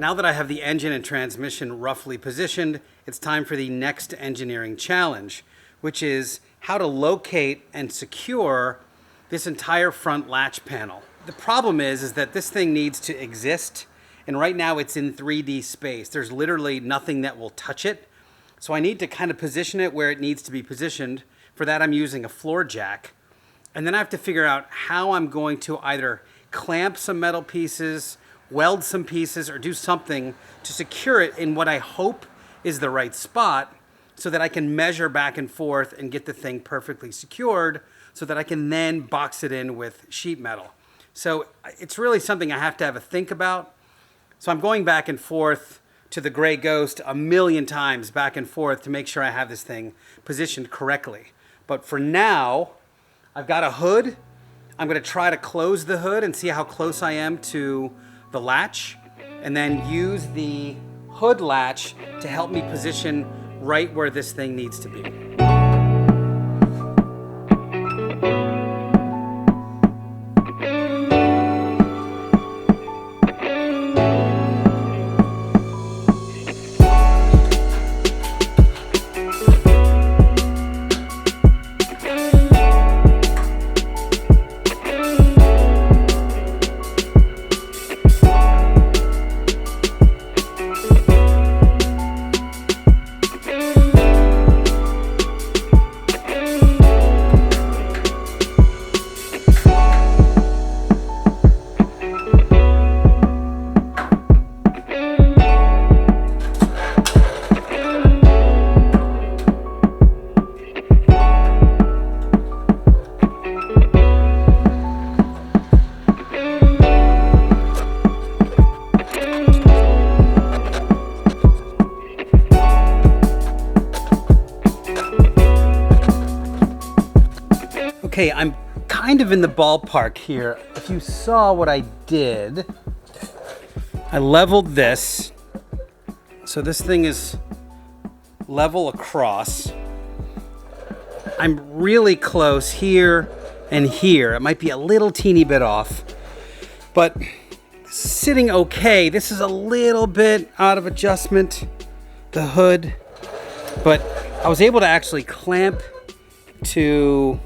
Now that I have the engine and transmission roughly positioned, it's time for the next engineering challenge, which is how to locate and secure this entire front latch panel. The problem is that this thing needs to exist, and right now it's in 3D space. There's literally nothing that will touch it. So I need to kind of position it where it needs to be positioned. For that, I'm using a floor jack. And then I have to figure out how I'm going to either clamp some metal pieces, weld some pieces, or do something to secure it in what I hope is the right spot so that I can measure back and forth and get the thing perfectly secured so that I can then box it in with sheet metal. So it's really something I have to have a think about. So I'm going back and forth to the Gray Ghost a million times back and forth to make sure I have this thing positioned correctly. But for now, I've got a hood. I'm going to try to close the hood and see how close I am to the latch, and then use the hood latch to help me position right where this thing needs to be. Okay, I'm kind of in the ballpark here. If you saw what I did, I leveled this. So this thing is level across. I'm really close here and here. It might be a little teeny bit off, but sitting okay. This is a little bit out of adjustment, the hood, but I was able to actually clamp to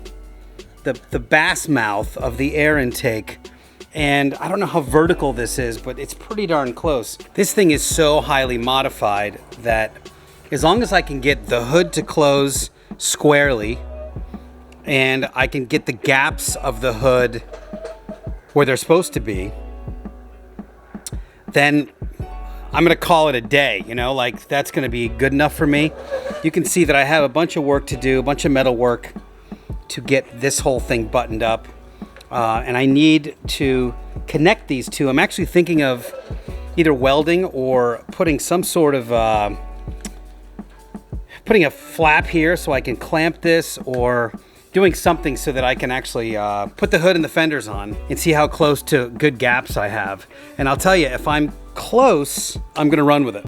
the bass mouth of the air intake, and I don't know how vertical this is, but it's pretty darn close. This thing is so highly modified that as long as I can get the hood to close squarely and I can get the gaps of the hood where they're supposed to be, then I'm gonna call it a day, you know, like that's gonna be good enough for me. You can see that I have a bunch of work to do, a bunch of metal work to get this whole thing buttoned up, and I need to connect these two. I'm actually thinking of either welding or putting some sort of putting a flap here so I can clamp this, or doing something so that I can actually put the hood and the fenders on and see how close to good gaps I have. And I'll tell you, if I'm close, I'm gonna run with it.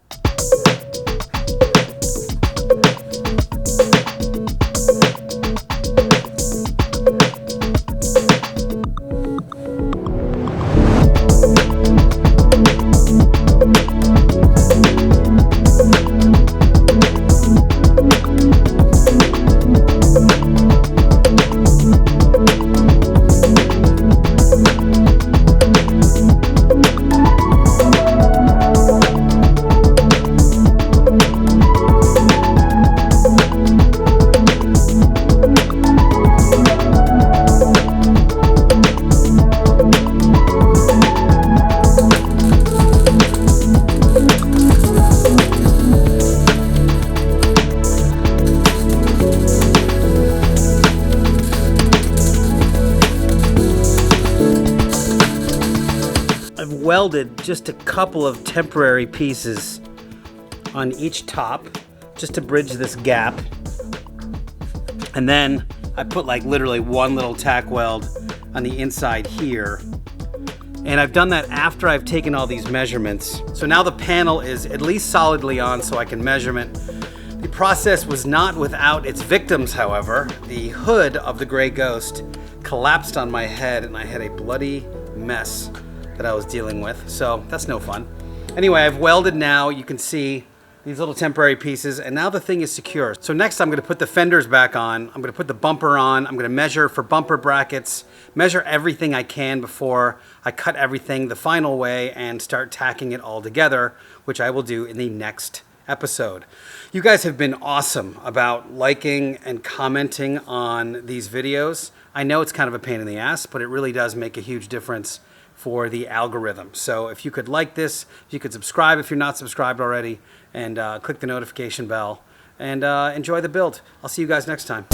Welded just a couple of temporary pieces on each top just to bridge this gap, and then I put like literally one little tack weld on the inside here, and I've done that after I've taken all these measurements. So now the panel is at least solidly on so I can measurement. The process was not without its victims, however. The hood of the Gray Ghost collapsed on my head and I had a bloody mess that I was dealing with, so that's no fun. Anyway, I've welded now. You can see these little temporary pieces, and now the thing is secure. So next I'm gonna put the fenders back on. I'm gonna put the bumper on. I'm gonna measure for bumper brackets, measure everything I can before I cut everything the final way and start tacking it all together, which I will do in the next episode. You guys have been awesome about liking and commenting on these videos. I know it's kind of a pain in the ass, but it really does make a huge difference for the algorithm. So if you could like this, if you could subscribe if you're not subscribed already, and click the notification bell, and enjoy the build. I'll see you guys next time.